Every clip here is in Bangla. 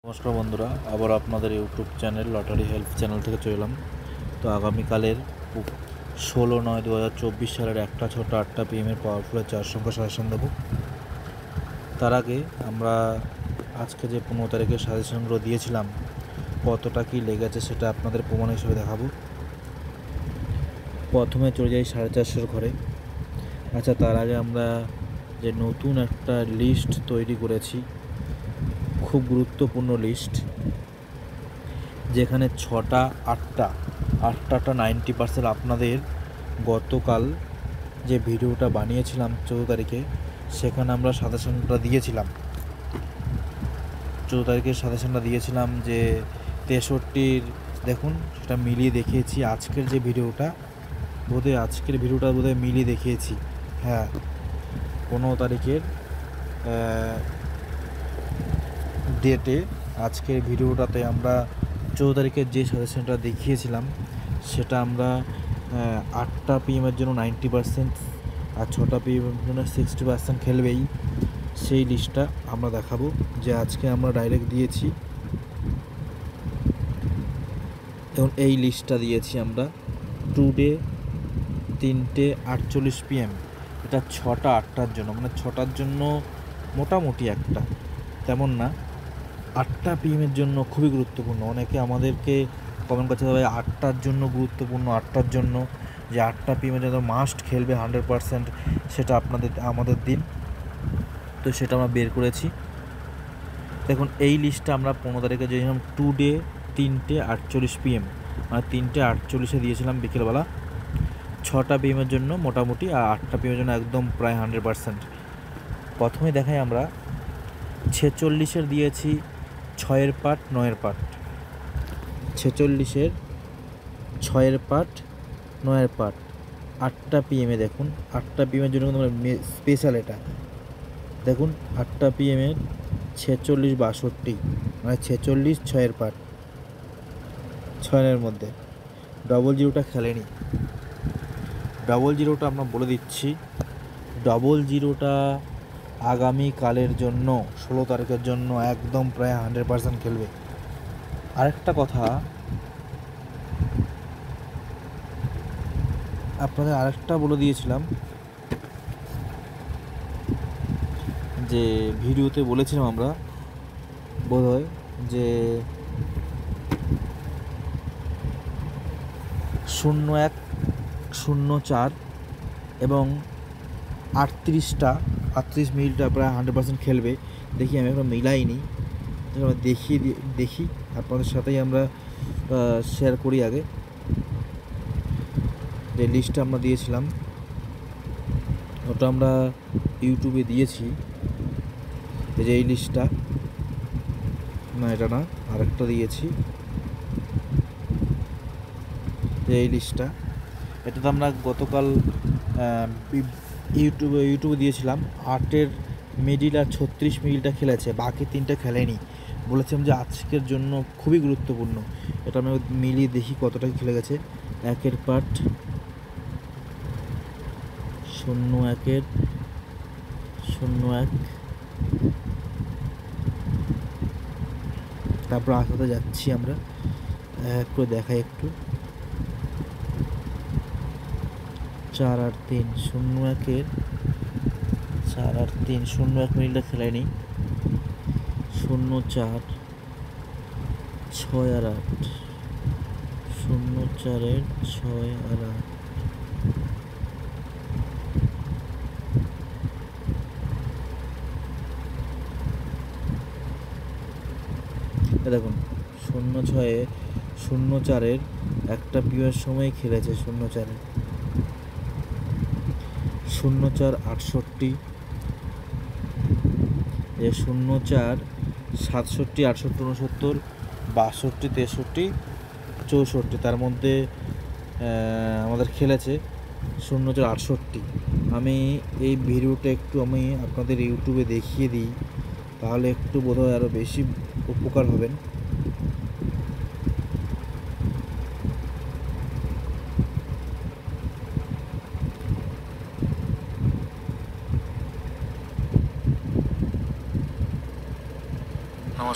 নমস্কার বন্ধুরা, আবার আপনাদের YouTube channel lottery help channel থেকে চলে এলাম। তো আগামীকালের 16/9/2024 সালের 1:06 PM পাওয়ারফুলের 4 সংখ্যা সাজেশন দেবো। তার আগে আমরা আজকে যে 15 তারিখের সাজেশনগুলো দিয়েছিলাম কতটা কি লেগেছে সেটা আপনাদের প্রমাণ হিসেবে দেখাবো। প্রথমে চলে যাই 450 ঘরে। আচ্ছা, তার আগে আমরা যে নতুন একটা লিস্ট তৈরি করেছি, খুব গুরুত্বপূর্ণ লিস্ট, যেখানে 6টা 8টা 90% আপনাদের গতকাল যে ভিডিওটা বানিয়েছিলাম 14 তারিখে, সেখানে আমরা সাজেশনটা দিয়েছিলাম। 14 তারিখের সাজেশনটা দিয়েছিলাম যে 63-র দেখুন, সেটা মিলিয়ে দেখিয়েছি। আজকের ভিডিওটা বোধহয় মিলিয়ে দেখিয়েছি। হ্যাঁ, 15 তারিখের ডেটে আজকের ভিডিওটাতে আমরা 14 তারিখের যে সাজেশনটা দেখিয়েছিলাম সেটা আমরা 8টা PM জন্য 90% আর 6টা PM জন্য 60% খেলবেই, সেই লিস্টটা আমরা দেখাবো। যে আজকে আমরা ডাইরেক্ট দিয়েছি এবং এই লিস্টটা দিয়েছি আমরা টুডে 3:48 PM। এটা 6টা 8টার জন্য, মানে 6টার জন্য মোটামুটি একটা, তেমন না। 8টা PM জন্য খুবই গুরুত্বপূর্ণ। অনেকে আমাদেরকে কমেন্ট করছে, ভাই 8টার জন্য গুরুত্বপূর্ণ, 8টার জন্য যে 8টা PM জন্য মাস্ট খেলবে 100%, সেটা আমাদের দিন। তো সেটা আমরা বের করেছি। দেখুন, এই লিস্টটা আমরা 15 তারিখে দিয়েছিলাম টুডে 3:48 PM, মানে 3:48 দিয়েছিলাম বিকেলবেলা। 6টা PM জন্য মোটামুটি, আর 8টা PM জন্য একদম প্রায় 100%। প্রথমে দেখাই আমরা 46-এর দিয়েছি 6-এর পার্ট 9-এর পার্ট। 46-এর 6-এর পার্ট 9-এর পার্ট 8টা PM দেখুন। 8টা PM জন্য কিন্তু স্পেশাল এটা দেখুন। 8টা PM 46-62, মানে 46 6-এর পার্ট 6-এর মধ্যে। ডবল জিরোটা খেলেনি। ডবল জিরোটা আমরা বলে দিচ্ছি, ডবল জিরোটা আগামীকালের জন্য 16 তারিখের জন্য একদম প্রায় 100% খেলবে। আরেকটা কথা আপনাদের বলে দিয়েছিলাম, যে ভিডিওতে বলেছিলাম আমরা বোধহয়, যে 01 04 এবং 38 মিনিটটা প্রায় 100% খেলবে। দেখি, আমি এখন মিলাইনি, দেখি আপনাদের সাথেই আমরা শেয়ার করি। আগে যে লিস্টটা আমরা দিয়েছিলাম ওটা আমরা ইউটিউবে দিয়েছি, যে এই লিস্টটা না, এটা না, আরেকটা দিয়েছি, যে এই লিস্টটা। এটা তো আমরা গতকাল ইউটিউবে দিয়েছিলাম। 8-এর মিডিল আর 36 মিডিলটা খেলেছে, বাকি 3টা খেলেনি। বলেছিলাম যে আজকের জন্য খুবই গুরুত্বপূর্ণ। এটা আমি মিলিয়ে দেখি কতটা খেলে গেছে। 1-এর পার্ট 01-এর 01, তারপর আস্তে যাচ্ছি আমরা একটু দেখাই একটু। 4 আর 3 01-এর 4 আর 3 01 মিনিটটা খেলেনি। 04 6 আর 8 04-এর 6 আর 8 দেখুন। 06-এ 04-এর একটা পিওর সময় খেলেছে। 04-এর 04 68, 04 67 68 69 62 63 64, তার মধ্যে আমাদের খেলেছে 04 68। আমি এই ভিডিওটা একটু আপনাদের ইউটিউবে দেখিয়ে দিই, তাহলে একটু বোধহয় আরও বেশি উপকার হবেন।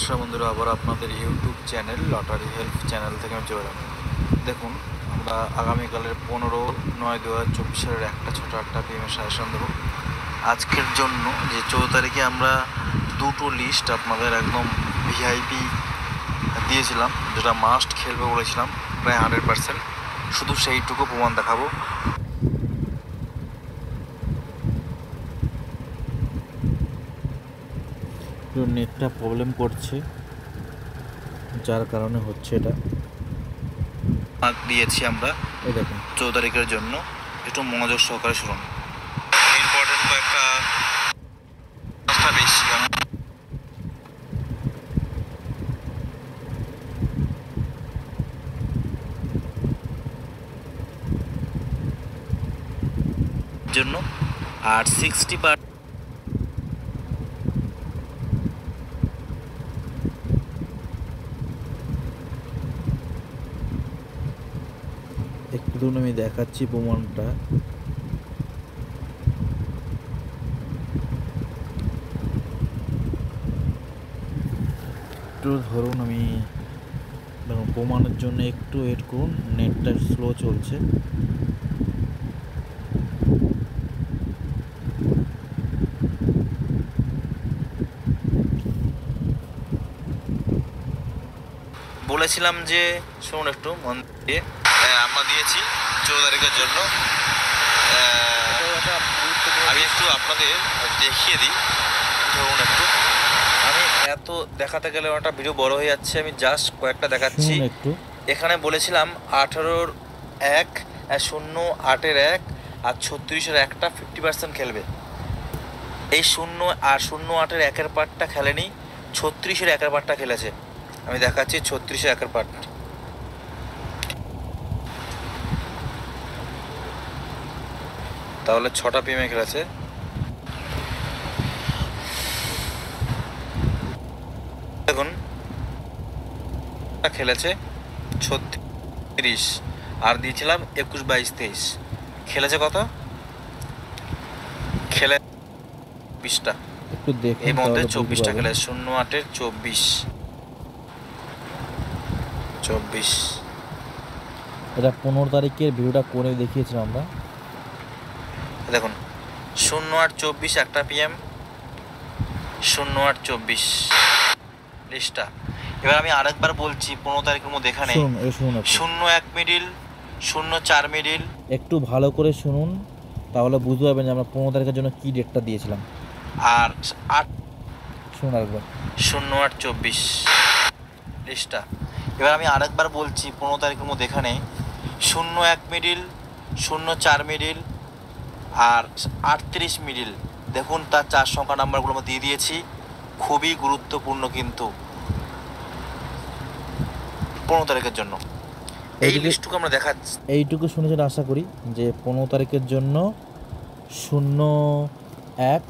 নমস্কার বন্ধুরা, আবার আপনাদের YouTube channel lottery help channel থেকে আমি চলে এলাম। দেখুন, আমরা আগামীকালের 15/9/2024 একটা ছোটো একটা পিএমের সাজেশন দেবো। আজকের জন্য যে 14 তারিখে আমরা দুটো লিস্ট আপনাদের একদম ভিআইপি দিয়েছিলাম, যেটা মাস্ট খেলবে বলেছিলাম প্রায় 100%, শুধু সেইটুকু প্রমাণ দেখাবো। নেটটা প্রবলেম করছে, যার কারণে হচ্ছে এটা। দিয়েছি আমরা, এই দেখুন 14 তারিখের জন্য একটু মনোযোগ সহকারে শুনুন। ইম্পর্টেন্ট কয়েকটা বেশি জন্য আর 60% একটু ধরুন আমি দেখাচ্ছি প্রমাণটা। একটু ধরুন, আমি দেখুন প্রমাণের জন্য একটু ওয়েট করুন, নেটটা স্লো চলছে। বলেছিলাম যে শুনুন একটু মন দিয়ে, আমরা দিয়েছি 14 তারিখের জন্য। আমি একটু আপনাদের দেখিয়ে দিই, ধরুন একটু। আমি এত দেখাতে গেলে একটা ভিডিও বড় হয়ে যাচ্ছে, আমি জাস্ট কয়েকটা দেখাচ্ছি একটু। এখানে বলেছিলাম 18-1, 0-8-1 আর 36-1টা 50% খেলবে। এই 0-8-1-এর পার্টটা খেলেনি, 36-1 পার্টটা খেলেছে। আমি দেখাচ্ছি 36-1 পার্ট। তাহলে 6টা পিএমে খেলেছে। দেখুন খেলেছে 36 আর দিয়েছিলাম 21-22-23। খেলেছে কত? খেলে 20টা, এই মধ্যে 24টা খেলে। 0-8-এর 24। এটা 15 তারিখের ভিডিওটা করে দেখিয়েছিলাম আমরা। দেখুন 0-8-24 একটা পিএম, 0-8-24 লিস্টটা। এবার আমি আরেকবার বলছি, 15 তারিখের মধ্যে এখানে 0-1 মিডিল, 0-4 মিডিল। একটু ভালো করে শুনুন, তাহলে বুঝতে পারবেন যে আমরা 15 তারিখের জন্য কী ডেটটা দিয়েছিলাম। আর 8 শুনুন আরেকবার, 0-8-24 লিস্টটা। এবার আমি আরেকবার বলছি, 15 তারিখের মধ্যে এখানে 0-1 মিডিল, 0-4 মিডিল আর 38 মিডিল। দেখুন তার 4 সংখ্যা নাম্বারগুলো আমরা দিয়ে দিয়েছি, খুবই গুরুত্বপূর্ণ কিন্তু 15 তারিখের জন্য। এই লিস্টটুকু আমরা দেখাচ্ছি। এইটুকু শুনেছেন আশা করি, যে 15 তারিখের জন্য 0-1,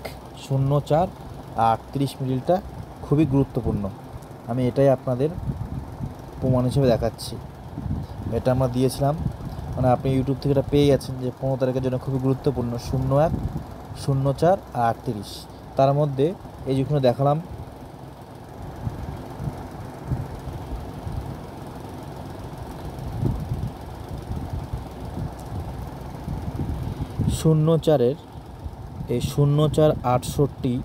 0-4 আর 38 মিডিলটা খুবই গুরুত্বপূর্ণ। আমি এটাই আপনাদের প্রমাণ হিসেবে দেখাচ্ছি। এটা আমরা দিয়েছিলাম, মানে আপনি ইউটিউব থেকে এটা পেয়ে গেছেন যে 15 তারিখের জন্য খুবই গুরুত্বপূর্ণ 0-1, 0-4 আর 38। তার মধ্যে এই যেখানে দেখালাম, শূন্য-4-এর এই 0-4-68,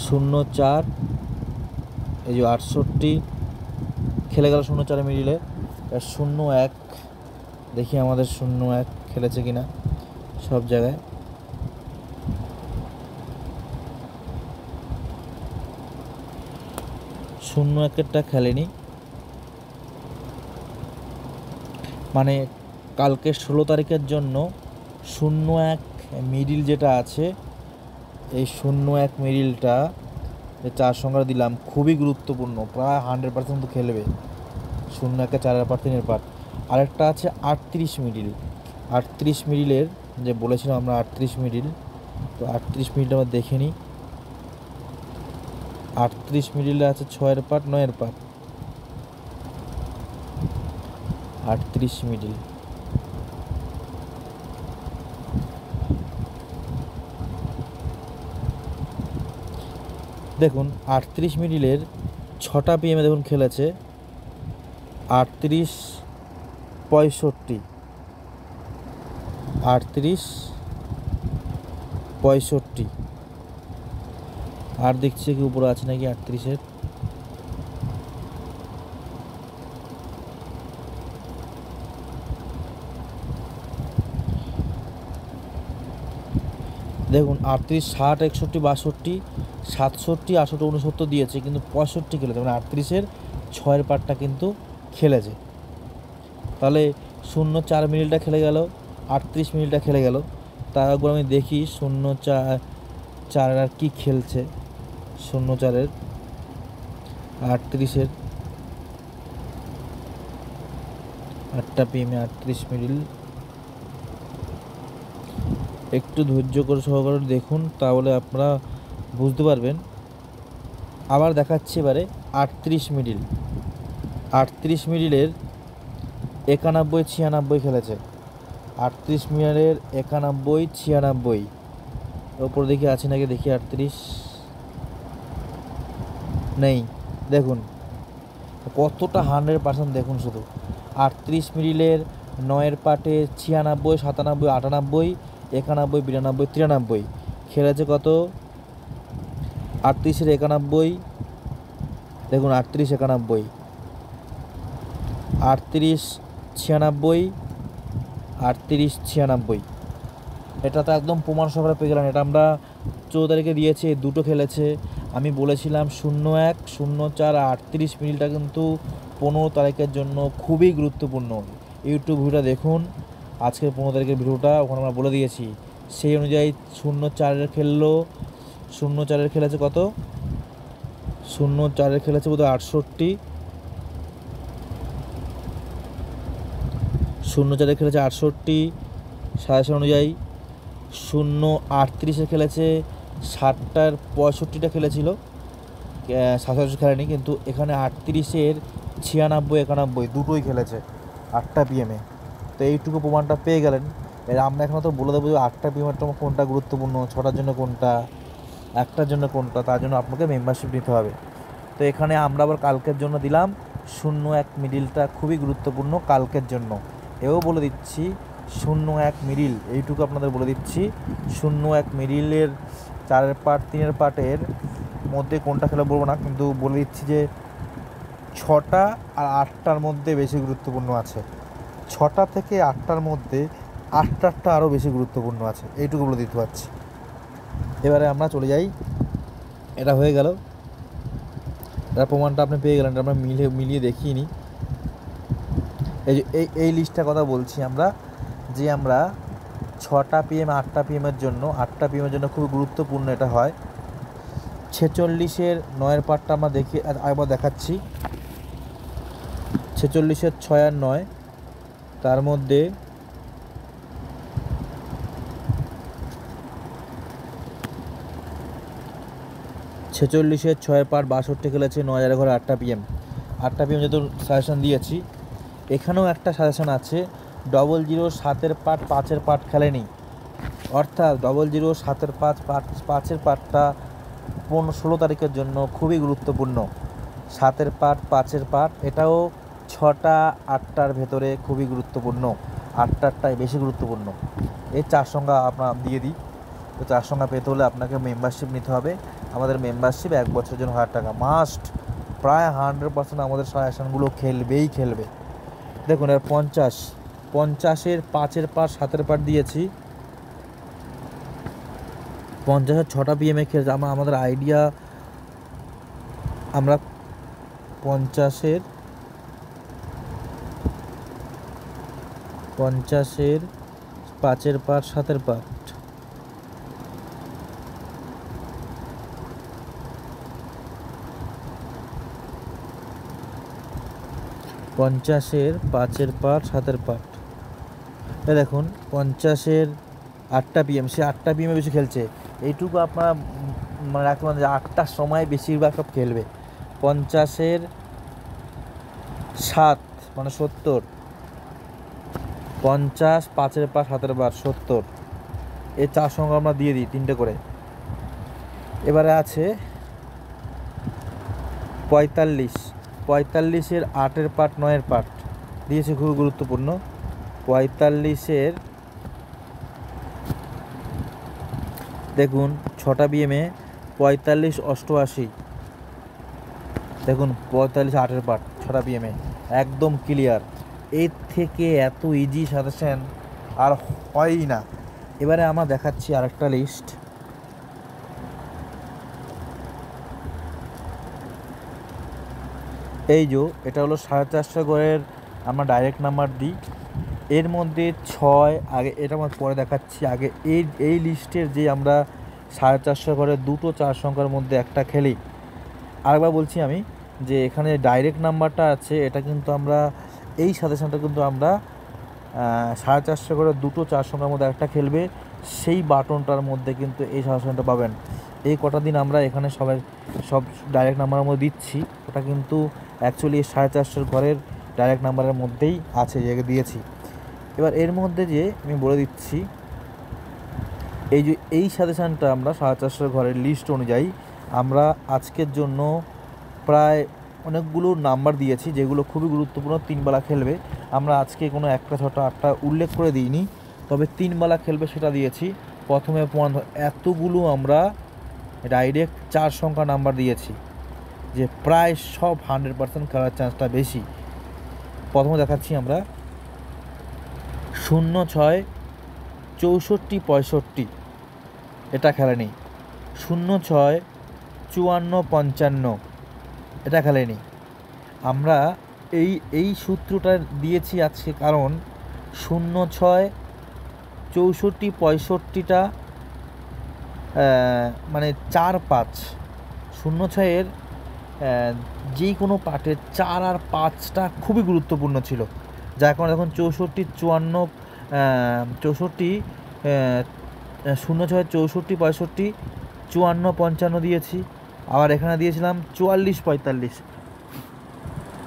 0-4 এই যে 68 খেলে গেল 0-4 মিডিলে। 0-1 দেখি আমাদের 0-1 খেলেছে কিনা সব জায়গায়। 0-1-এরটা খেলেনি, মানে কালকে 16 তারিখের জন্য 0-1 মিডিল যেটা আছে, এই 0-1 মিডিলটা যে 4 সংখ্যা দিলাম খুবই গুরুত্বপূর্ণ, প্রায় 100% খেলবে। 0-1-এ 4-এর পার্ট, 3-এর পার্ট। আরেকটা আছে 38 মিডিল। 38 মিডিলের যে বলেছিলাম আমরা 38 মিডিল, তো 38 মিডিল আমরা দেখে নিই। 38 মিডিলে আছে 6-এর পার্ট, 9-এর পার্ট। 38 মিডিল দেখুন 38 মিডিলের 6টা PM দেখুন খেলেছে 38-65, 38-65। আর দেখছি কি উপরে আছে নাকি 38-এর। দেখুন 38-60-61-62, 67-68-69 দিয়েছে, কিন্তু 65 খেলেছে, মানে 38-এর 6-এর পার্টটা কিন্তু খেলেছে। তাহলে 0-4 মিনিটটা খেলে গেল, 38 মিনিটটা খেলে গেল। তারপর আমি দেখি 0-4 আর কি খেলছে। 0-4-এর 38-এর 8টা PM 38 মিনিট। একটু ধৈর্য করে সহকারে দেখুন, তাহলে আপনারা বুঝতে পারবেন। আবার দেখাচ্ছি এবারে 38 মিডিল। 38 মিডিলের 91-96 খেলেছে। 38 মিডিলের 91-96 ওপর দেখি আছে নাকি, দেখি 38 নেই। দেখুন কতটা 100% দেখুন শুধু। 38 মিডিলের 9-এর পার্টে 96, 97, 98, 91, 92, 93 খেলেছে কত? 38-এর 91, দেখুন 38-91, 38-96, 38-96। এটা তো একদম প্রমাণ সহকারে পেয়ে গেলেন। এটা আমরা 14 তারিখে দিয়েছি, দুটো খেলেছে। আমি বলেছিলাম 01, 04 আর 38 মিনিটটা কিন্তু 15 তারিখের জন্য খুবই গুরুত্বপূর্ণ। ইউটিউব ভিডিওটা দেখুন, আজকের 15 তারিখের ভিডিওটা, ওখানে আমরা বলে দিয়েছি। সেই অনুযায়ী 04-এর খেললো। 04-এর খেলেছে কত? 04-এর খেলেছে বোধহয় 68, 04-এর খেলেছে 68 সাজেশন অনুযায়ী। 0-38-এ খেলেছে 60টার 65টা খেলেছিল, 67 খেলেনি, কিন্তু এখানে 38-এর 96-91 দুটোই খেলেছে 8টা PM-এ। তো এইটুকু প্রমাণটা পেয়ে গেলেন। এর আমরা এখন তো বলে দেবো যে 8টা PM-এর কোনটা গুরুত্বপূর্ণ, 6টার জন্য কোনটা, 1টার জন্য কোনটা, তার জন্য আপনাকে মেম্বারশিপ নিতে হবে। তো এখানে আমরা আবার কালকের জন্য দিলাম 0-1 মিডিলটা খুবই গুরুত্বপূর্ণ কালকের জন্য। এও বলে দিচ্ছি 0-1 মিডিল, এইটুকু আপনাদের বলে দিচ্ছি। 0-1 মিডিলের 4-এর পার্ট 3-এর পার্টের মধ্যে কোনটা খেলে বলবো না, কিন্তু বলে দিচ্ছি যে 6টা আর 8টার মধ্যে বেশি গুরুত্বপূর্ণ আছে। 6টা থেকে 8টার মধ্যে 8টারটা আরও বেশি গুরুত্বপূর্ণ আছে, এইটুকু বলে দিতে পারছি। এবারে আমরা চলে যাই। এটা হয়ে গেল, এর প্রমাণটা আপনি পেয়ে গেলেন। আমরা মিলিয়ে দেখিয়ে নিই। এই লিস্টটার কথা বলছি আমরা, যে আমরা 6টা PM 8টা PM-এর জন্য, 8টা PM-এর জন্য খুবই গুরুত্বপূর্ণ এটা হয়। 46-এর 9-এর পার্টটা আমরা দেখি, একবার দেখাচ্ছি। 46-এর 6 আর 9, তার মধ্যে 46-এর 6-এর পার্ট 62 খেলেছে 9000 ঘরে 8টা PM। 8টা PM যেহেতু সাজেশন দিয়েছি, এখানেও একটা সাজেশন আছে। 00 7-এর পার্ট 5-এর পার্ট খেলেনি, অর্থাৎ 00 7-এর 5-এর পার্টটা 16 তারিখের জন্য খুবই গুরুত্বপূর্ণ। 7-এর পার্ট 5-এর পার্ট, এটাও 6টা 8টার ভেতরে খুবই গুরুত্বপূর্ণ, 8টারটাই বেশি গুরুত্বপূর্ণ। এই 4 সংখ্যা আপনার দিয়ে দিই। তো 4 সংখ্যা পেতে হলে আপনাকে মেম্বারশিপ নিতে হবে। আমাদের মেম্বারশিপ 1 বছরের জন্য 1000 টাকা মাস্ট। প্রায় 100% আমাদের সাজেশনগুলো খেলবে। দেখুন এর 50-এর 5-এর পার্ট 7-এর পার্ট দিয়েছি। 50-এর 6টা PM-এ খেলছে। আমাদের আইডিয়া, আমরা 50-এর 5-এর পার্ট 7-এর পার্ট, 50-এর 5-এর পার্ট 7-এর পার্ট। এ দেখুন 50-এর 8টা PM, সে 8টা PM-এ বেশি খেলছে। এইটুকু আপনারা মানে রাখতে পারেন যে 8টার সময় বেশিরভাগ সব খেলবে। 50-এর 7 মানে 70, 50 5-এর পার্ট 7-এর পার্ট 70। এই 4 সংখ্যা আমরা দিয়ে দিই 3টে করে। এবারে আছে 45, 45-এর 8-এর পার্ট 9-এর পার্ট দিয়েছে, খুবই গুরুত্বপূর্ণ। 45-এর দেখুন 6টা বিএমে 45, 88, দেখুন 45 8-এর পার্ট 6টা বিএমে, একদম ক্লিয়ার। এর থেকে এত ইজি সাজেশন আর হয়ই না। এবারে আমরা দেখাচ্ছি আরেকটা লিস্ট। এই যে এটা হলো 450 ঘরের আমরা ডাইরেক্ট নাম্বার দিই। এর মধ্যে 6 আগে, এটা আমরা পরে দেখাচ্ছি। আগে এই লিস্টের যে আমরা 450 ঘরের দুটো 4 সংখ্যার মধ্যে একটা খেলি। আরেকবার বলছি আমি যে এখানে ডাইরেক্ট নাম্বারটা আছে, এটা কিন্তু আমরা এই সাজেশনটা কিন্তু আমরা 450 ঘরের দুটো 4 সংখ্যার মধ্যে একটা খেলবে, সেই বাটনটার মধ্যে কিন্তু এই সাজেশনটা পাবেন। এই কটা দিন আমরা এখানে সব ডাইরেক্ট নাম্বারের মধ্যে দিচ্ছি, ওটা কিন্তু অ্যাকচুয়ালি 450 ঘরের ডাইরেক্ট নাম্বারের মধ্যেই আছে, যে দিয়েছি। এবার এর মধ্যে যে আমি বলে দিচ্ছি, এই যে এই সাজেশনটা আমরা 450 ঘরের লিস্ট অনুযায়ী আমরা আজকের জন্য প্রায় অনেকগুলো নাম্বার দিয়েছি, যেগুলো খুবই গুরুত্বপূর্ণ, 3 বেলা খেলবে। আমরা আজকে কোনো 1টা 6টা 8টা উল্লেখ করে দিইনি, তবে 3 বেলা খেলবে সেটা দিয়েছি। প্রথমে এতগুলো আমরা ডাইরেক্ট 4 সংখ্যা নাম্বার দিয়েছি, যে প্রায় সব 100% খেলার চান্সটা বেশি। প্রথমে দেখাচ্ছি আমরা 0, 6, 64, 65, এটা খেলেনি। 0, 6, 54, 55, এটা খেলেনি। আমরা এই সূত্রটা দিয়েছি আজকে, কারণ 0, 6, 64, 65টা মানে 4, 5, 0, 6-এর যেই কোনো পার্টের 4 আর 5টা খুবই গুরুত্বপূর্ণ ছিল, যার কারণে এখন 64, 54, 64, 0, 6, 64, 65, 54, 55 দিয়েছি। আবার এখানে দিয়েছিলাম 44, 45।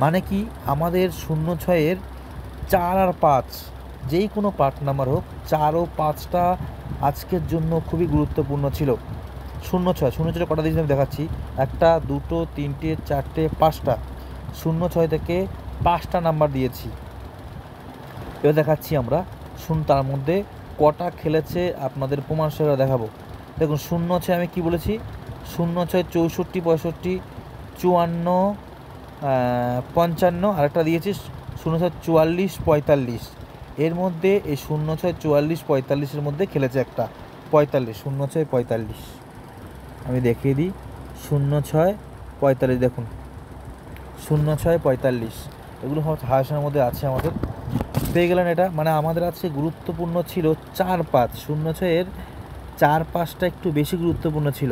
মানে কি, আমাদের 0, 6-এর 4 আর 5 যেই কোনো পার্ট নাম্বার হোক, 4 ও 5টা আজকের জন্য খুবই গুরুত্বপূর্ণ ছিল। 0, 6 কটা দিয়েছিলাম দেখাচ্ছি, 1টা 2টো 3টে 4টে 5টা, 0, 6 থেকে 5টা নাম্বার দিয়েছি। এবার দেখাচ্ছি আমরা তার মধ্যে কটা খেলেছে, আপনাদের প্রমাণ সহ দেখাবো। দেখুন 0, 6 আমি কি বলেছি, 0, 6, 64, 65, 54, 55, আরেকটা দিয়েছি 0, 6, 44, 45। এর মধ্যে এই 0, 6, 44, 45-এর মধ্যে খেলেছে একটা 45, 0, 6, 45। আমি দেখিয়ে দিই, 0, 6, 45, দেখুন 0, 6, 45, এগুলো হাসানোর মধ্যে আছে আমাদের। পেয়ে গেলেন এটা। মানে আমাদের আছে গুরুত্বপূর্ণ ছিল 4, 5, 0, 6-এর 4, 5টা একটু বেশি গুরুত্বপূর্ণ ছিল,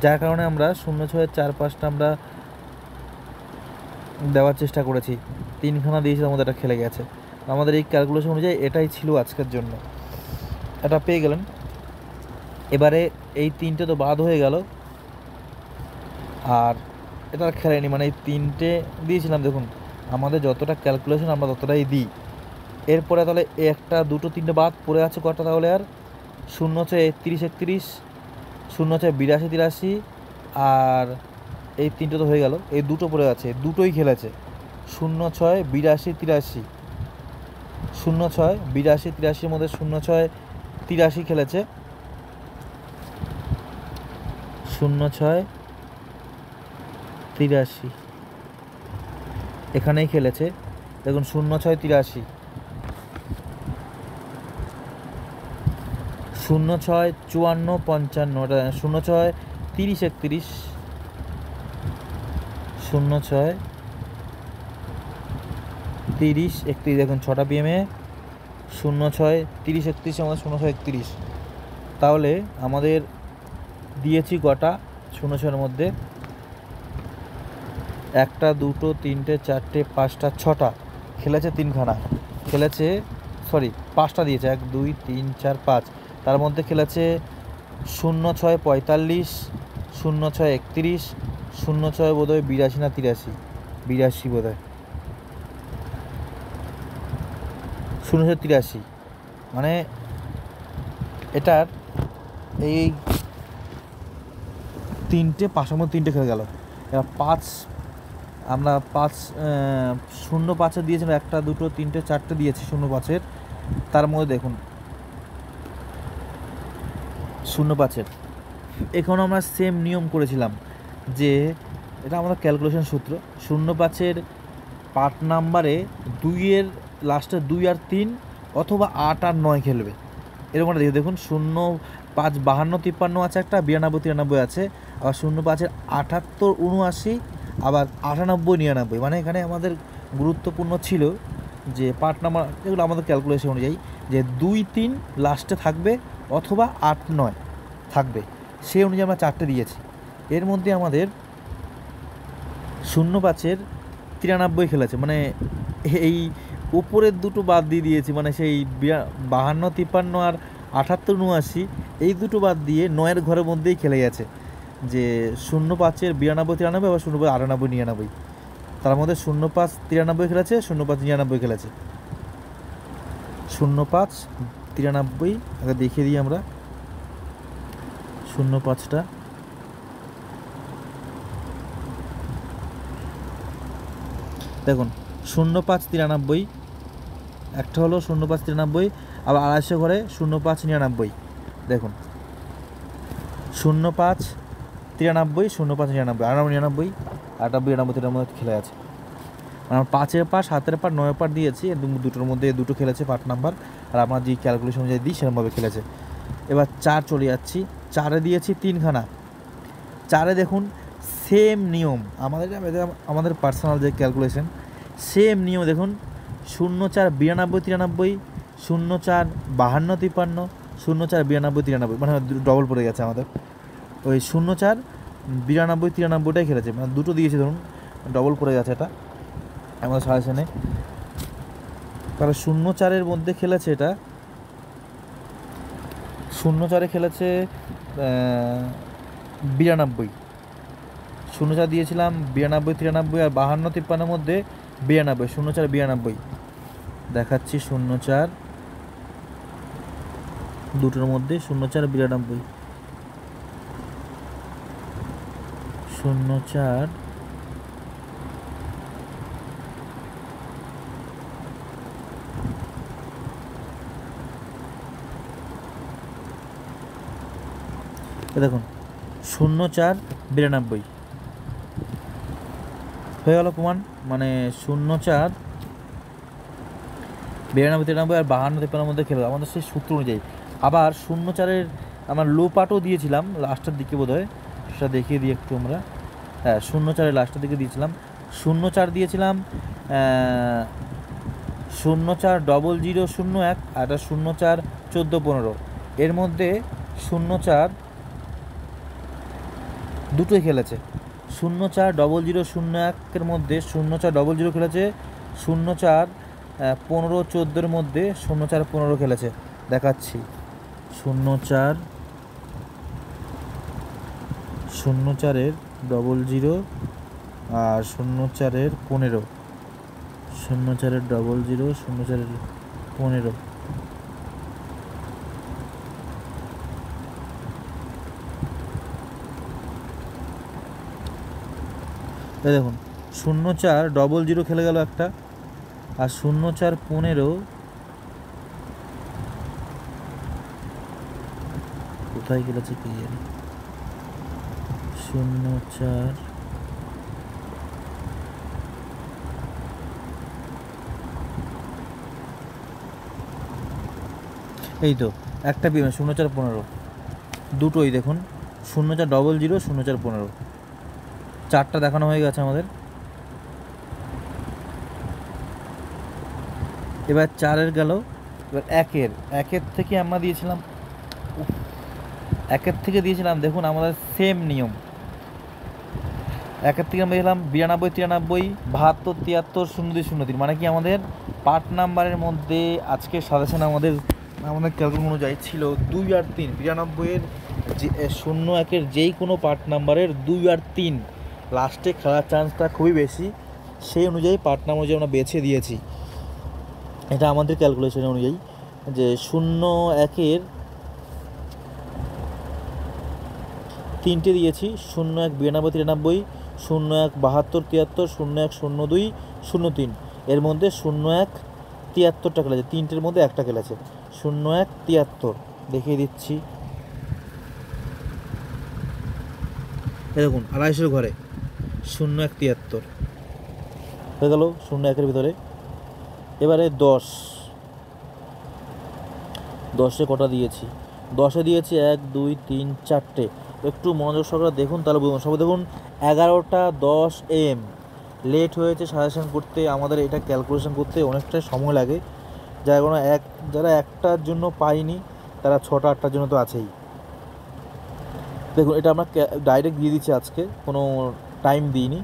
যার কারণে আমরা 0, 6-এর 4, 5টা আমরা দেওয়ার চেষ্টা করেছি। 3খানা দিয়েছিলাম, আমাদের এটা খেলে গেছে। আমাদের এই ক্যালকুলেশন অনুযায়ী এটাই ছিল আজকের জন্য, এটা পেয়ে গেলেন। এবারে এই 3টে তো বাদ হয়ে গেল, আর এটা খেলেনি, মানে এই 3টে দিয়েছিলাম। দেখুন আমাদের যতটা ক্যালকুলেশন আমরা ততটাই দিই। এরপরে তাহলে 1টা 2টো 3টে বাদ পড়ে আছে কটা তাহলে, আর 0, 6, 31, 31, 0, 6, 82, 83, আর এই 3টে তো হয়ে গেল। এই 2টো পড়ে আছে, দুটোই খেলেছে। 0, 6, 82, 83, 0, 6, 82, 83-এর মধ্যে 0, 6, 83 খেলেছে। 0, 6, 83 এখানেই খেলেছে। দেখুন 0, 6, 83, 0, 6, 54, 55, এটা 0, 6, 30, 31, 0, 6, 30, 31, দেখুন 6টা পিএমে 0, 6, 30, 31, আমাদের 0, 6, 31। তাহলে আমাদের দিয়েছি কটা 0, 6-এর মধ্যে, 1টা 2টো 3টে 4টে 5টা 6টা খেলেছে, 3খানা খেলেছে, সরি 5টা দিয়েছে, 1 2 3 4 5। তার মধ্যে খেলেছে 0, 6, 45, 0, 6, 31, 0, 6 বোধহয় 82 না 83, 82 বোধহয়, 0, 6, 83। মানে এটার এই 3টে 5-এর মধ্যে 3টে খেলে গেল। এবার 5 আমরা 5 0-5 দিয়েছিলাম, 1 2 3 4 দিয়েছি 0-5। তার মধ্যে দেখুন 0-5 এখানে আমরা সেম নিয়ম করেছিলাম যে এটা আমাদের ক্যালকুলেশন সূত্র। 0-5 পার্ট নাম্বারে 2 লাস্টে 2 আর 3 অথবা 8 আর 9 খেলবে, এরকম একটা দেখুন। 0-5 52 53 আছে, একটা 92 93 আছে, আবার 0-5 78 79, আবার 98 99। মানে এখানে আমাদের গুরুত্বপূর্ণ ছিল যে পার্ট নাম্বার যেগুলো আমাদের ক্যালকুলেশন অনুযায়ী যে 2 3 লাস্টে থাকবে অথবা 8 9 থাকবে, সেই অনুযায়ী আমরা 4টে দিয়েছি। এর মধ্যে আমাদের 0-5 93 খেলেছে, মানে এই উপরের দুটো বাদ দিয়ে দিয়েছি, মানে সেই 52 53 আর 78 79 এই দুটো বাদ দিয়ে 9-এর ঘরের মধ্যেই খেলে গেছে, যে 0-5 92 93 আবার 0-5 98 99। তার মধ্যে 0-5 93 খেলেছে, 0-5 99 খেলেছে। 0-5 93 আগে দেখিয়ে দিই আমরা 0-5টা। দেখুন 0-5 93 একটা হলো, 0-5 93 আবার 250 ঘরে 0-5 99। দেখুন 0-5 93 0-5 99 99 98 99 খেলে আছে। আমরা 5-এর পার 7-এর পার 9-এর পার দিয়েছি, দুটোর মধ্যে দুটো খেলেছে পার্ট নাম্বার, আর আমরা যে ক্যালকুলেশন অনুযায়ী দিই সেরকমভাবে খেলেছে। এবার 4 চলে যাচ্ছি, 4-এ দিয়েছি 3খানা। 4-এ দেখুন সেম নিয়ম, আমাদের পার্সোনাল যে ক্যালকুলেশন সেম নিয়ম। দেখুন 0-4 92 93, 0-4 52 53, 0-4 92 93, মানে ডবল পড়ে গেছে আমাদের। ওই 0-4 92 93টাই খেলেছে, মানে দুটো দিয়েছে ধরুন, ডবল পড়ে গেছে এটা আমাদের সাজেশনে। তাহলে 0-4-এর মধ্যে খেলেছে এটা, 0-4-এ খেলেছে 92, 0-4 দিয়েছিলাম 92 93 আর 52 53-এর মধ্যে 92, 0-4 92 দেখাচ্ছি। 0-4 দুটোর মধ্যে 0-4 92, 0-4 দেখুন 0-4 92 হয়ে গেল প্রমাণ। মানে 0-4 92 93 আর 52 53-এর মধ্যে খেলে আমাদের সেই সূত্র অনুযায়ী। আবার 0-4-এর আমরা লো পার্টও দিয়েছিলাম লাস্টের দিকে বোধ হয়, সেটা দেখিয়ে দিই একটু আমরা। হ্যাঁ 0-4-এর লাস্টের দিকে দিয়েছিলাম, 0-4 দিয়েছিলাম 0-4 00 01 আর একটা 0-4 14 15। এর মধ্যে 0-4 দুটোই খেলেছে। 0-4 00 01-এর মধ্যে 0-4 00 খেলেছে, 0-4 15 14-এর মধ্যে 0-4 15 খেলেছে। দেখাচ্ছি 0-4 0-4-এর 00 আর 0-4-এর 15, 0-4-এর 00 0-4-এর 15। দেখুন 0-4 00 খেলে গেল একটা, আর 0-4 15 কোথায় খেলেছে কি জানি। 0-4 এই তো একটা 0-4 15 দুটোই দেখুন, 0-4 00 0-4 15 4টা দেখানো হয়ে গেছে আমাদের। এবার 4-এর গেল। এবার 1-এর থেকে আমরা দিয়েছিলাম, 1-এর থেকে দিয়েছিলাম দেখুন আমাদের সেম নিয়ম। 1-এর থেকে আমরা দিয়েছিলাম 92 93 72 73 02 03, মানে কি আমাদের পার্ট নাম্বারের মধ্যে আজকে সাজেশন আমাদের ক্যালকুলেশন অনুযায়ী ছিল 2 আর 3। 92-এর যে 01-এর যেই কোনো পার্ট নাম্বারের 2 আর 3 লাস্টে খেলার চান্সটা খুবই বেশি, সেই অনুযায়ী পার্ট নাম্বার অনুযায়ী আমরা বেছে দিয়েছি। এটা আমাদের ক্যালকুলেশন অনুযায়ী যে 01-এর 3টে দিয়েছি, 01 92 93, 01 72 73, 01 02 03, এর মধ্যে 01 73টা খেলেছে, তিনটের মধ্যে একটা খেলেছে। 01 73 দেখিয়ে দিচ্ছি, দেখুন 250 ঘরে 01 73 হয়ে গেল 01-এর ভিতরে। এবারে 10-এ কটা দিয়েছি, 10-এ দিয়েছি 1 2 3 4টে। একটু মনোযোগ সহকারে দেখুন, তাহলে বুঝুন। সব দেখুন 11টা 10 AM লেট হয়েছে সাজেশন করতে, আমাদের এটা ক্যালকুলেশন করতে অনেকটাই সময় লাগে। যারা একটার জন্য পাইনি তারা 6টা 8টার জন্য তো আছেই। দেখুন এটা আমরা ডাইরেক্ট দিয়ে দিচ্ছি, আজকে কোনো টাইম দিইনি,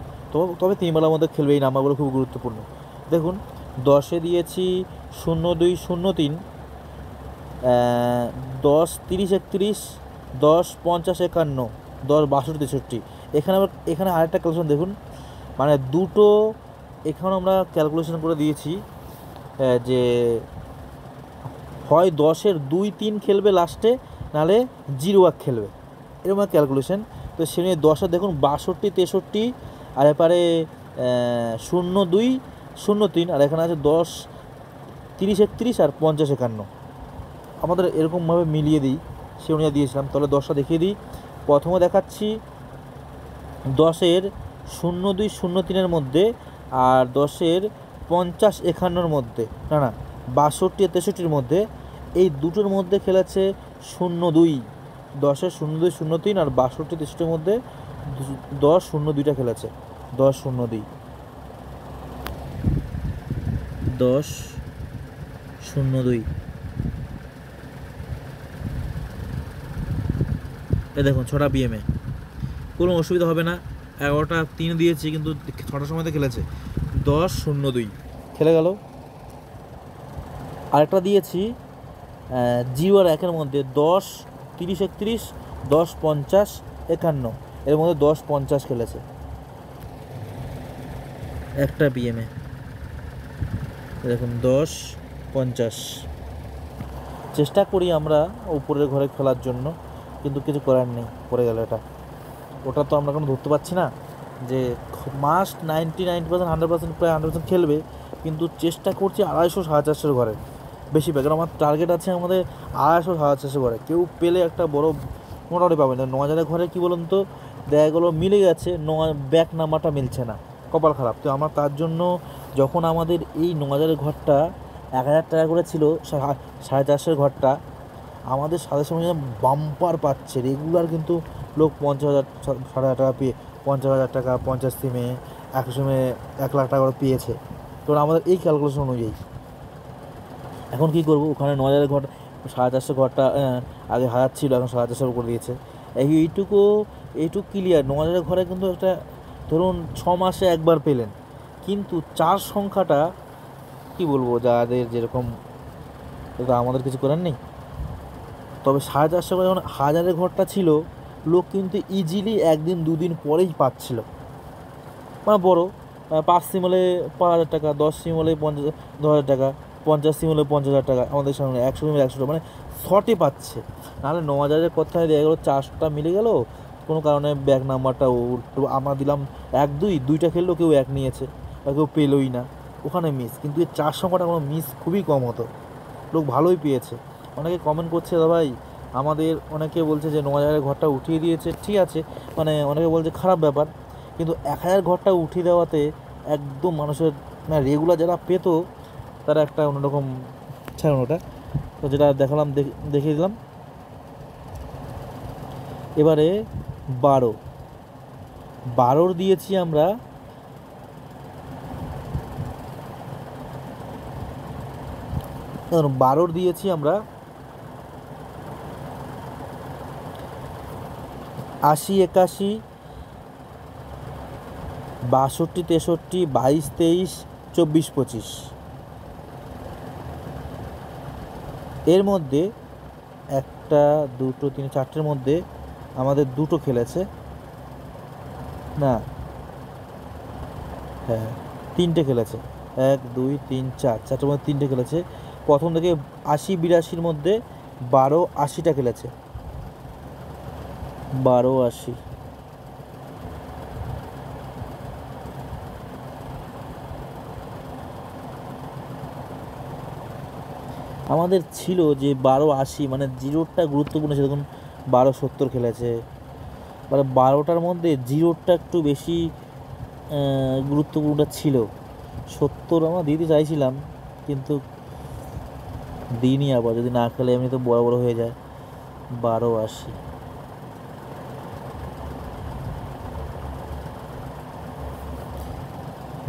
তবে 3 বেলার মধ্যে খেলবে। এই নাম্বারগুলো খুব গুরুত্বপূর্ণ। দেখুন 10-এ দিয়েছি 02 03, 10 30 31, 10 50 51, 10 62 63। এখানে আরেকটা ক্যালকুলেশন দেখুন, মানে দুটো এখানে আমরা ক্যালকুলেশন করে দিয়েছি যে হয় 10-এর 2 3 খেলবে লাস্টে, নাহলে 0-1 খেলবে, এরকম ক্যালকুলেশন। তো সে নিয়ে 10-এ দেখুন 62 63, আর এপারে 02 03, আর এখানে আছে 10 30 31 আর 50 51। আমাদের এরকমভাবে মিলিয়ে দিই, সে অনুযায়ী দিয়েছিলাম। তাহলে 10টা দেখিয়ে দিই। প্রথমে দেখাচ্ছি 10-এর 02 03-এর মধ্যে, আর 10-এর 50 51-র মধ্যে, না 62 আর 63-র মধ্যে, এই দুটোর মধ্যে খেলেছে 02। 10-এর 02 03 আর 62 63-র মধ্যে 10 02টা খেলেছে, 10 02 10 02। এ দেখুন 6টা PM-এ, কোনো অসুবিধা হবে না। 11টা 3 দিয়েছি, কিন্তু 6টার সময়তে খেলেছে, 10 02 খেলে গেল। আরেকটা দিয়েছি 0 আর 1-এর মধ্যে 10 30 31, 10 50 51, এর মধ্যে 10 50 খেলেছে একটা PM-এ। দেখুন 10 50। চেষ্টা করি আমরা উপরের ঘরে খেলার জন্য, কিন্তু কিছু করার নেই, পড়ে গেল এটা। ওটা তো আমরা কোনো ধরতে পারছি না যে মাস্ট 90% 100% প্রায় 100% খেলবে, কিন্তু চেষ্টা করছি 250 450 ঘরে বেশি পাই। কারণ আমার টার্গেট আছে আমাদের 250 450 ঘরে। কেউ পেলে একটা বড় মোটামুটি পাবেন। 9000-এর ঘরে কী বলুন তো, দেখা গেলো মিলে গেছে, ব্যাক নাম্বারটা মিলছে না, কপাল খারাপ। তো আমার তার জন্য যখন আমাদের এই 9000-এর ঘরটা 1000 টাকা করে ছিল, 450 ঘরটা আমাদের সাজেশন অনুযায়ী বাম্পার পাচ্ছে রেগুলার, কিন্তু লোক 50,000 5,500 টাকা পেয়ে 50,000 টাকা 50 সিমে 100 সিমে 1 লাখ টাকা করে পেয়েছে। তো আমাদের এই ক্যালকুলেশন অনুযায়ী এখন কী করবো, ওখানে 9000-এর ঘর 450 ঘরটা আগে 1000 ছিল, এখন 450 করে দিয়েছে। এইটুকু ক্লিয়ার। 9000-এর ঘরে কিন্তু একটা ধরুন 6 মাসে একবার পেলেন, কিন্তু 4 সংখ্যাটা কী বলবো, যাদের যেরকম, এটা আমাদের কিছু করার নেই। তবে 450 করে যখন 1000-এর ঘরটা ছিল, লোক কিন্তু ইজিলি 1 দিন 2 দিন পরেই পাচ্ছিল। মানে বড় 5 সিম হলে 5,000 টাকা, 10 সিম হলে 10,000 টাকা, 50 সিম হলে 50,000 টাকা, আমাদের সামনে 100 সিম 100 টাকা, মানে শর্টে পাচ্ছে। নাহলে 9000-এর কথায় দেখা গেলো 400টা মিলে গেল, কোনো কারণে ব্যাক নাম্বারটা আমরা দিলাম 1 2, 2টা খেললো, কেউ 1 নিয়েছে বা কেউ পেলোই না, ওখানে মিস। কিন্তু এই 4 সংখ্যাটা কোনো মিস খুবই কম হতো, লোক ভালোই পেয়েছে। অনেকে কমেন্ট করছে, দাদা ভাই আমাদের, অনেকে বলছে যে 9000-এর ঘরটা উঠিয়ে দিয়েছে, ঠিক আছে, মানে অনেকে বলছে খারাপ ব্যাপার, কিন্তু 1000 ঘরটা উঠিয়ে দেওয়াতে একদম মানুষের, মানে রেগুলার যারা পেতো তারা একটা অন্যরকম ছাড়ুন ওটা। তো যেটা দেখালাম, দেখিয়ে দিলাম। এবারে 12-র দিয়েছি আমরা 12-র দিয়েছি আমরা 80 81, 62 63, 22 23, 24 25। এর মধ্যে 1টা 2টো 3 4টের মধ্যে আমাদের 2টো খেলেছে, না হ্যাঁ 3টে খেলেছে, 1 2 3 4, 4টের মধ্যে 3টে খেলেছে। প্রথম থেকে 80 82-র মধ্যে 12 80টা খেলেছে, 12 80। আমাদের ছিল যে 1280, মানে জিরোটা গুরুত্বপূর্ণ ছিল। দেখুন 1270 খেলেছে, মানে 12টার মধ্যে জিরোটা একটু বেশি গুরুত্বপূর্ণটা ছিল। 70 আমরা দিতে চাইছিলাম, কিন্তু দিনই আবার যদি না খেলে এমনি তো বড় বড় হয়ে যায়। 1280,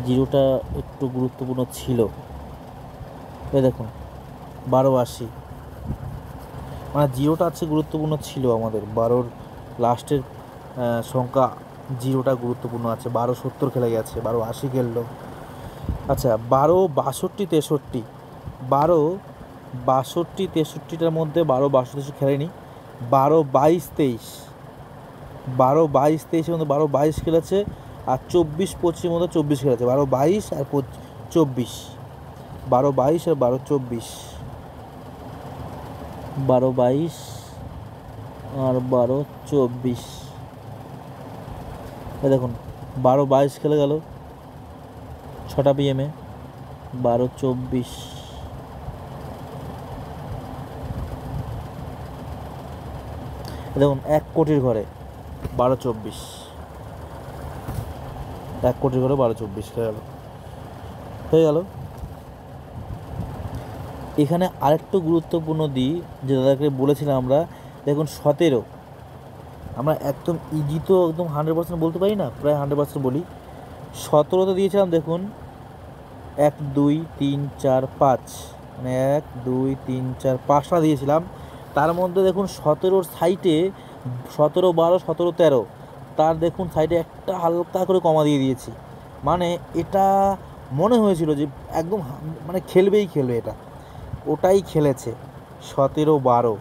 জিরোটা একটু গুরুত্বপূর্ণ ছিল। এই দেখুন 1280, মানে জিরোটা আছে গুরুত্বপূর্ণ ছিল আমাদের। 12র লাস্টের সংখ্যা জিরোটা গুরুত্বপূর্ণ আছে। 1270 খেলে গেছে, 1280 খেললো। আচ্ছা 12 62 63, 12 62 63টার মধ্যে 12 62 খেলেনি। 12 22 23, 12 22 23-এর মধ্যে 12 22 খেলেছে, আর 24 25-এর মধ্যে 24 খেলেছে। 12 22 আর 24, 12 22 আর 12 24, 12 22 আর 12 24। দেখুন 12 22 খেলে গেল 6টা PM-এ। 12 24, দেখুন 1 কোটির ঘরে 12 24, 1 কোটির ঘরে 12 24 হয়ে গেল। এখানে আরেকটু গুরুত্বপূর্ণ দিই, যে দাদাকে বলেছিলাম আমরা। দেখুন 17, আমরা একদম ইজি তো একদম 100% বলতে পারি না, প্রায় 100% বলি। 17তে দিয়েছিলাম দেখুন 1 2 3 4 5, মানে 1 2 3 4 5টা দিয়েছিলাম। তার মধ্যে দেখুন 17-র সাইডে 17 12 17 13, তার দেখুন সাইডে একটা হালকা করে কমা দিয়ে দিয়েছি। মানে এটা মনে হয়েছিল যে একদম মানে খেলবে এটা, ওটাই খেলেছে। 17 12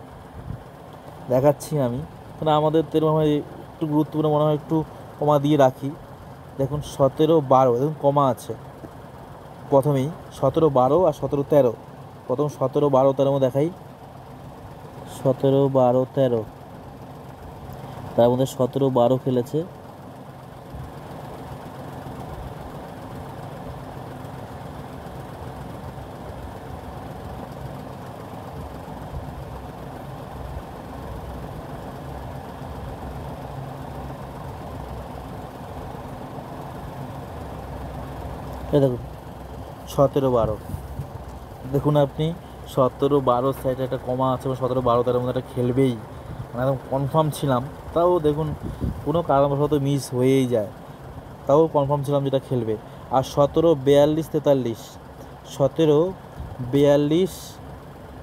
দেখাচ্ছি আমি, মানে আমাদের তো এরকম হয় একটু গুরুত্বপূর্ণ মনে হয় একটু কমা দিয়ে রাখি। দেখুন 17 12, দেখুন কমা আছে প্রথমেই। 17 12 আর 17 13, প্রথম 17 12 13 দেখাই। 17 12 13, তার মধ্যে 17 12 খেলেছে। এই দেখুন 17 12, দেখুন আপনি 17 12 সাইডে একটা কমা আছে, 17 12 13 মধ্যে একটা খেলবেই, মানে একদম কনফার্ম ছিলাম। তাও দেখুন কোনো কারণবশত মিস হয়েই যায়, তাও কনফার্ম ছিলাম যেটা খেলবে। আর 17 42 43, 17 42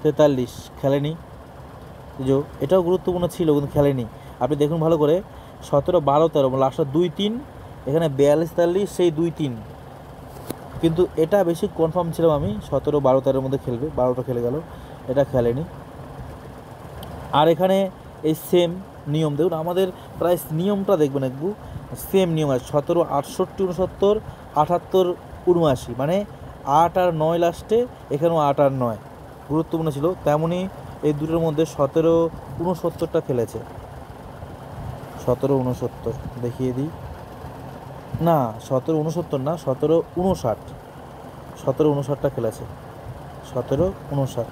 43 খেলেনি। এটাও গুরুত্বপূর্ণ ছিল, কিন্তু খেলেনি। আপনি দেখুন ভালো করে, 17 12 13 লাস্টটা 2 3, এখানে 42 43 সেই 2 3, কিন্তু এটা বেশি কনফার্ম ছিলাম আমি 17 12 13-এর মধ্যে খেলবে। 12টা খেলে গেল, এটা খেলেনি। আর এখানে এই সেম নিয়ম দেখুন, আমাদের প্রায় নিয়মটা দেখবেন একটু সেম নিয়ম আছে। 17 68 69 78 79, মানে 8 আর 9 লাস্টে, এখানেও 8 আর 9 গুরুত্বপূর্ণ ছিল। তেমনই এই দুটোর মধ্যে 17 69টা খেলেছে। 17 69 দেখিয়ে দিই, না 17 69 না, 17 59, 17 59টা খেলেছে। 17 59,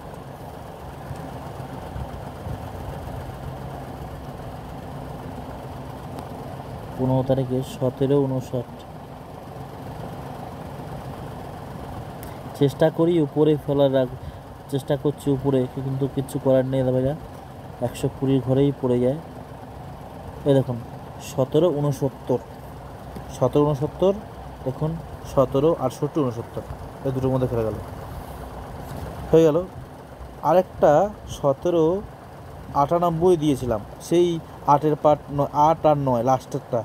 15 তারিখে 17 59। চেষ্টা করি উপরে ফেলার চেষ্টা করছি উপরে, কিন্তু কিছু করার নেই দাদা, 120 ঘরেই পড়ে যায়। এই দেখুন 17 69, 17 69, দেখুন 17 68 69, এই দুটোর মধ্যে খেলে গেল, হয়ে গেল। আরেকটা 17 98 দিয়েছিলাম, সেই 8-এর পার্ট 8 আর 9 লাস্টেরটা,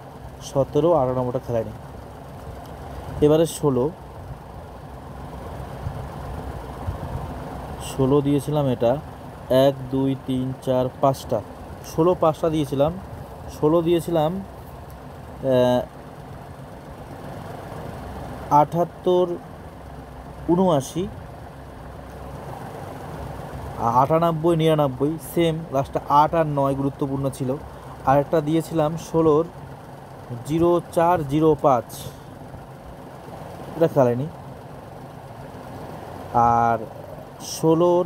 17 98টা খেলায়নি। এবারে 16 দিয়েছিলাম, এটা 1 2 3 4 5টা, 16 5টা দিয়েছিলাম। 16 দিয়েছিলাম 78 79 98 99, সেম লাস্টটা 8 আর 9 গুরুত্বপূর্ণ ছিল। আরেকটা দিয়েছিলাম 16 04 05, এটা খেলেনি। আর 16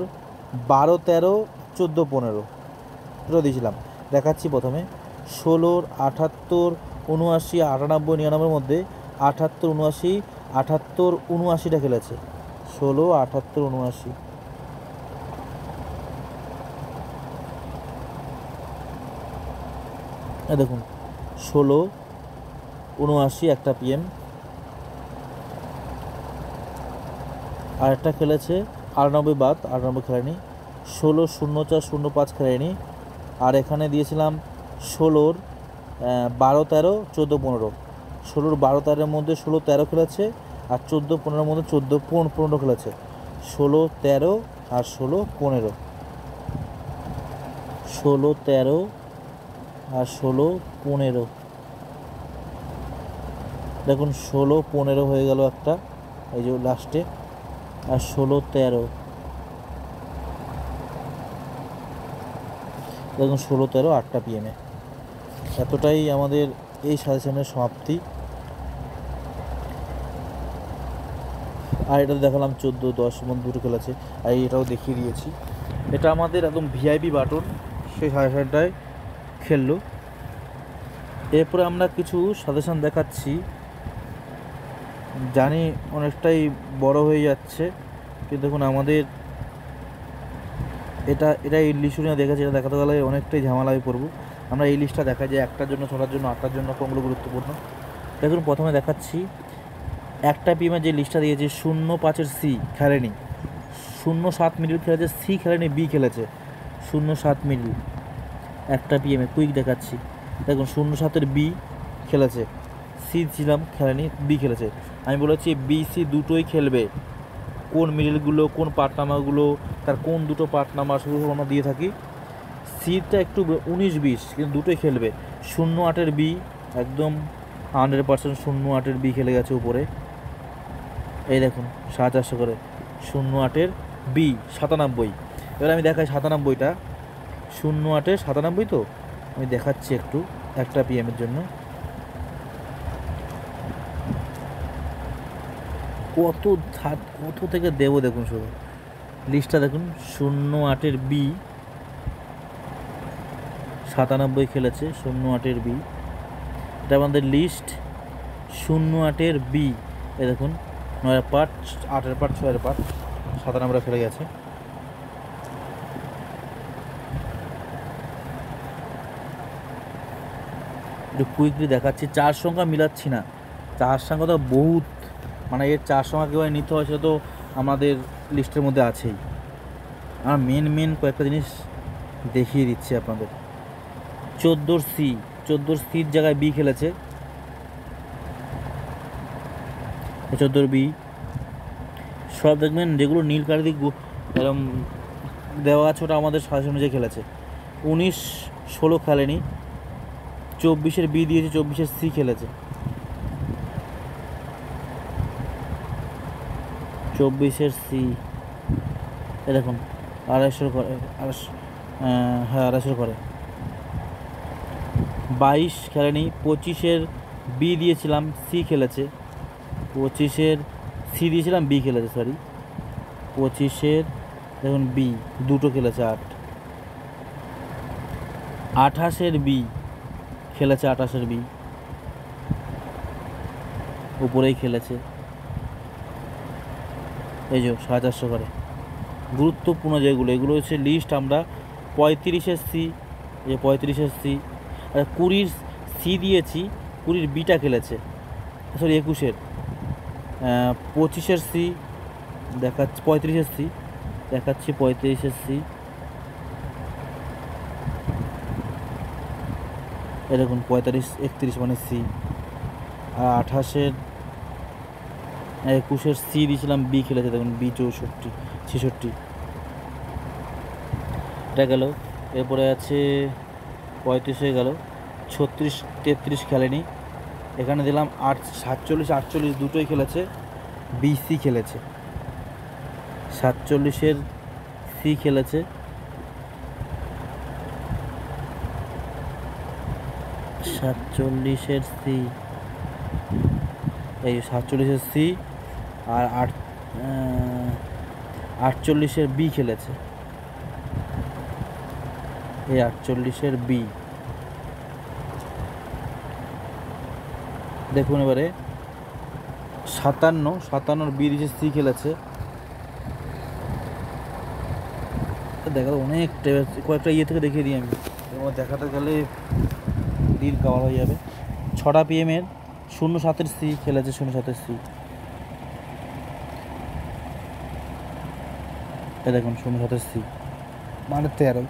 12, 13, 14, 15 এটা দিয়েছিলাম। দেখাচ্ছি প্রথমে 16, 78, 79, 98, 99 মধ্যে 78, 79, 78, 79টা খেলেছে। 16, 78, 79 দেখুন 16, 79 একটা PM। আর একটা খেলেছে 98 বাদ, 98 খেলেনি। 16, 04, 05 খেলেনি। আর এখানে দিয়েছিলাম 16, 12, 13, 14, 15। 16, 12, 13 মধ্যে 16, 13 খেলেছে। আর 14, 15 মধ্যে 14, 15 খেলেছে। 16, 13 আর 16, 15। 16, 13 আর 16, 15 দেখুন 16, 15 হয়ে গেল একটা, এই যে লাস্টে। আর 16, 13 দেখুন 16, 13 8টা PM এতটাই আমাদের এই সাজেশনের সমাপ্তি। আর এটা দেখালাম 14, 10 মধ্যে দুটো খেলেছে। আর এটাও দেখিয়ে দিয়েছি। এটা আমাদের একদম VIP বাটন, সেই সাজেশনটায় খেললো। এরপরে আমরা কিছু সাজেশন দেখাচ্ছি। জানি অনেকটাই বড় হয়ে যাচ্ছে, কিন্তু দেখুন আমাদের এটা এই লিস্ট নিয়ে দেখেছি। এটা দেখাতে গেলে অনেকটাই ঝামেলায় পড়বো। আমরা এই লিস্টটা দেখা যায় 1টার জন্য, 6টার জন্য, 8টার জন্য কোনগুলো গুরুত্বপূর্ণ। দেখুন প্রথমে দেখাচ্ছি একটা PM যে লিস্টটা দিয়েছে 05 C খেলেনি, 07 মিনিট খেলেছে, C খেলেনি, B খেলেছে। 07 মিনিট একটা PM কুইক দেখাচ্ছি। দেখুন 07 B খেলেছে, C ছিলাম খেলেনি, B খেলেছে। আমি বলেছি BC দুটোই খেলবে। কোন মিডলগুলো, কোন পার্টনামারগুলো, তার কোন দুটো পার্টনামার শুরু আমরা দিয়ে থাকি। সিটা একটু 19-20, কিন্তু দুটোই খেলবে। 08 B একদম 100% 08 B খেলে গেছে উপরে, এই দেখুন 450 করে। 08 B 97। এবার আমি দেখাই 97টা। 08 97 তো আমি দেখাচ্ছি একটু একটা PM জন্য কত থেকে দেবো। দেখুন শুধু লিস্টটা দেখুন। 08 B 97 খেলেছে। 08 B এটা আমাদের লিস্ট। 08 B এ দেখুন 9 পার্ট, 8 পার্ট, 6 পার্ট, 97 খেলে গেছে। একটু কুইকলি দেখাচ্ছি। 4 সংখ্যা মিলাচ্ছি না, 4 সংখ্যা তো বহুত, মানে এর 4 সংখ্যা কীভাবে নিতে হয় সেটা তো আমাদের লিস্টের মধ্যে আছেই। আর মেন কয়েকটা জিনিস দেখিয়ে দিচ্ছি আপনাদের। 14 C, 14 Cর জায়গায় B খেলেছে। 14 B সব দেখবেন যেগুলো নীল কালি এরকম দেওয়া আছে ওটা আমাদের সাজেশন অনুযায়ী খেলেছে। 19, 16 খেলেনি। 24 B দিয়েছে, 24 C খেলেছে। 24 C এ দেখুন 250 করে, 250 করে। 22 খেলেনি। 25 B দিয়েছিলাম, C খেলেছে। 25 C দিয়েছিলাম, B খেলেছে, সরি। 25 দেখুন B দুটো খেলেছে, 8। 28 B খেলেছে, 28 B উপরেই খেলেছে, এই যে 450 করে। গুরুত্বপূর্ণ যেগুলো, এগুলো হচ্ছে লিস্ট। আমরা 35 C, এই 35 C, আর 20 C দিয়েছি, 20 Bটা খেলেছে, সরি 21। 25 C দেখাচ্ছি, 35 C দেখাচ্ছি, 35 C এই দেখুন 35, 31 মানে C। আর 28 21 C দিয়েছিলাম, B খেলেছে, দেখুন B 64, 66 এটা গেল। এরপরে আছে 35 হয়ে গেল। 36, 33 খেলেনি। এখানে দিলাম 47, 48 দুটোই খেলেছে, BC খেলেছে। 47 C খেলেছে। 47 C, এই 47 C। আর 48 B খেলেছে। এই 48-এর বি। দেখুন এবারে 57-র বি দিয়েছে, সি খেলেছে। দেখা অনেক কয়েকটা ইয়ে থেকে দেখিয়ে দিই আমি, দেখাতে গেলে দিন কভার হয়ে যাবে। 6টা PM-এর 07-এর সি খেলেছে, 07-এর সি। এ দেখুন 07-এর সি মানে 13।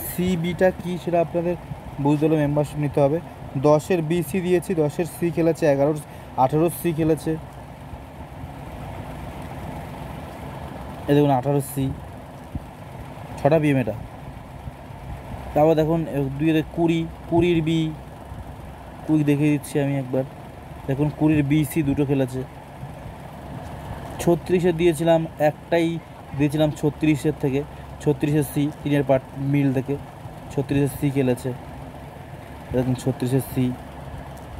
সি বিটা কী সেটা আপনাদের বুঝতে হলে মেম্বারশিপ নিতে হবে। 10-এর বি সি দিয়েছি, 10-এর সি খেলেছে, 18-র সি খেলেছে। এ দেখুন 18-র সি, 6টা PM এটা। তারপর দেখুন 2-এর 20-র বি, 20 দেখিয়ে দিচ্ছি আমি একবার। দেখুন 20-র বি সি দুটো খেলেছে। 36-এর দিয়েছিলাম, একটাই দিয়েছিলাম 36-এর থেকে, 36-এর সি 3-এর পার্ট মিল থেকে, 36-এর সি খেলেছে। দেখুন 36-এর সি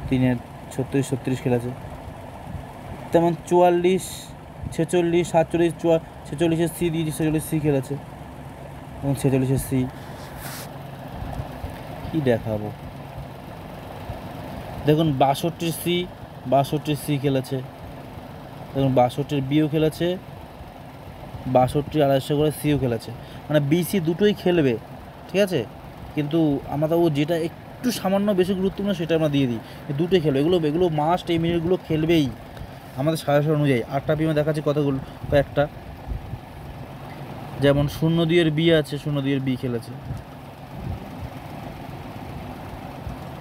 3-এর 36 খেলেছে। তেমন 44, 46, 47, 46-এর সি দিয়েছি, 46 সি খেলেছে এবং 46-এর সি। কী দেখাবো, দেখুন 62-র সি, 62-র সি খেলেছে। দেখুন 62-এর বিও খেলেছে, 62 250 করে সিও খেলেছে। মানে বিসি দুটোই খেলবে, ঠিক আছে, কিন্তু আমরা তো যেটা একটু সামান্য বেশি গুরুত্বপূর্ণ সেটা আমরা দিয়ে দিই, দুটোই খেলবে। এগুলো মাস্ট, এই মিনিটগুলো খেলবেই আমাদের সাজেশন অনুযায়ী। 8টা পিএমে দেখাচ্ছি কতগুলো, কয়েকটা। যেমন 02-এর বি আছে, 02-এর বি খেলেছে।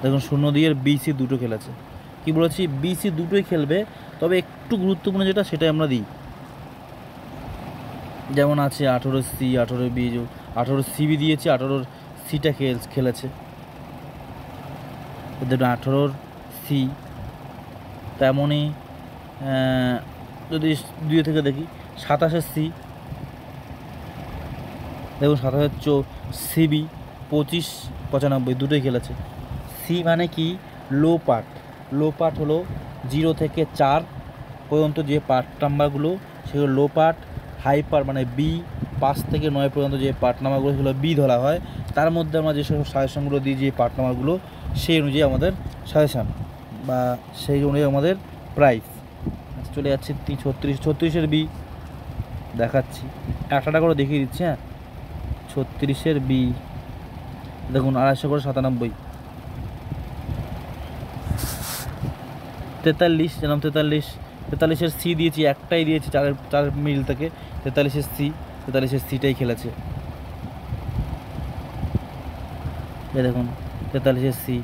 দেখুন 02-এর বিসি দুটো খেলেছে। কি বলেছি, বিসি দুটোই খেলবে, তবে একটু গুরুত্বপূর্ণ যেটা সেটাই আমরা দিই। যেমন আছে 18-র সি, 18-র বি, 18-র সিবি দিয়েছি, 18-র সিটা খেলেছে। দেখুন 18-র সি। তেমনই যদি 2 থেকে দেখি 27-এর সি, দেখুন 27-এর সিবি 25, 95 দুটোই খেলেছে। সি মানে কি, লো পার্ট হলো 0 থেকে 4 পর্যন্ত যে পার্ট নাম্বারগুলো সেগুলো লো পার্ট। হাই পার্ট মানে বি 5 থেকে 9 পর্যন্ত যে পার্ট নাম্বারগুলো সেগুলো বি ধরা হয়। তার মধ্যে আমরা যেসব সাজেশনগুলো দিই, যে পার্ট নাম্বারগুলো, সেই অনুযায়ী আমাদের সাজেশান বা সেই অনুযায়ী আমাদের প্রাইস। চলে যাচ্ছে 36-এর বি দেখাচ্ছি, একটা করে দেখিয়ে দিচ্ছি। হ্যাঁ, 36-এর বি দেখুন 250 করে 97। 43 যেরকম 43-এর সি দিয়েছি, একটাই দিয়েছি 4 মিল থেকে, 43-এর সি, 43-এর সিটাই খেলেছে। এই দেখুন 43-এর সি।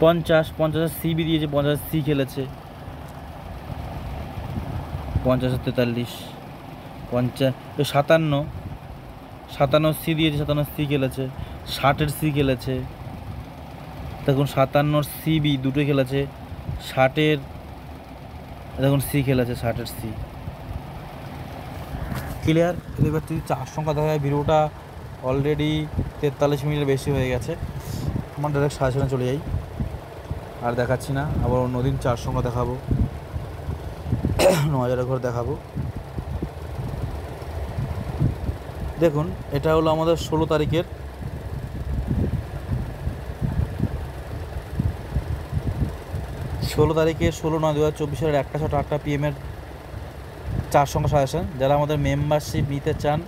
50-এর সিবি দিয়েছে, 50-এর সি খেলেছে। 50-এর 43, 57 সি দিয়েছে, 57 সি খেলেছে। 60-এর সি খেলেছে। দেখুন 57-র সিবি দুটো খেলেছে, 60-এর দেখুন সি খেলেছে, 60-এর সি। ক্লিয়ার? এবার যদি 4 সংখ্যা দেখা যায়, ভিডিওটা অলরেডি 43 মিনিটের বেশি হয়ে গেছে। আমার ডাইরেক্ট সাজেশনে চলে যাই, আর দেখাচ্ছি না। আবার অন্যদিন 4 সংখ্যা দেখাবো, 9000-এর ঘর দেখাবো। দেখুন এটা হলো আমাদের 16 তারিখের, 16/9/2024-এর 1টা 8টা PM-এর 4 সংখ্যা সাজেশন। যারা আমাদের মেম্বারশিপ নিতে চান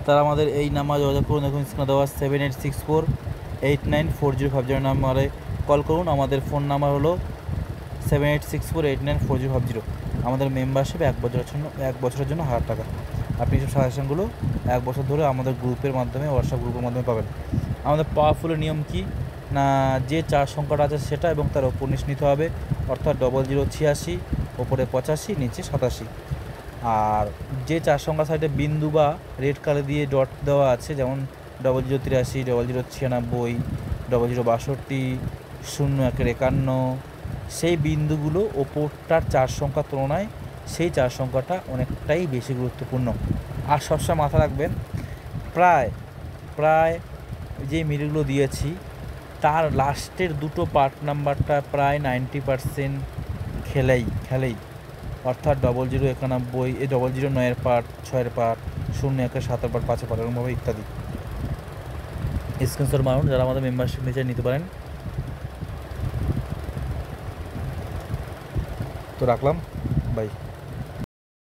তারা আমাদের এই নাম্বারে যোগাযোগ করুন। দেখুন স্ক্রিনে দেওয়া 7864894050 নাম্বারে কল করুন। আমাদের ফোন নাম্বার হলো 7864894050। আমাদের মেম্বারশিপ 1 বছরের জন্য 1000 টাকা। আপনি সব সাজেশনগুলো 1 বছর ধরে আমাদের গ্রুপের মাধ্যমে, হোয়াটসঅ্যাপ গ্রুপের মাধ্যমে পাবেন। আমাদের পাওয়ারফুলের নিয়ম কি না, যে 4 সংখ্যাটা আছে সেটা এবং তার ওপর নিচ নিতে হবে, অর্থাৎ 0086, ওপরে 85, নিচে 87। আর যে 4 সংখ্যা সাইডে বিন্দু বা রেড কালার দিয়ে ডট দেওয়া আছে, যেমন 0083, 0096, 0062, 01-51, সেই বিন্দুগুলো ওপরটার 4 সংখ্যার তুলনায় সেই 4 সংখ্যাটা অনেকটাই বেশি গুরুত্বপূর্ণ। আর সবসময় মাথা রাখবেন, প্রায় যে মিলগুলো দিয়েছি তার লাস্টের দুটো পার্ট নাম্বারটা প্রায় 90% খেলেই। অর্থাৎ 0091 এই 009 পার্ট 6 পার্ট 01 7 পার্ট 5 পার্ট এরকমভাবে ইত্যাদি স্ক্রিনশট মারুন। যারা আমাদের মেম্বারশিপ নিচে নিতে পারেন। তো রাখলাম, বাই।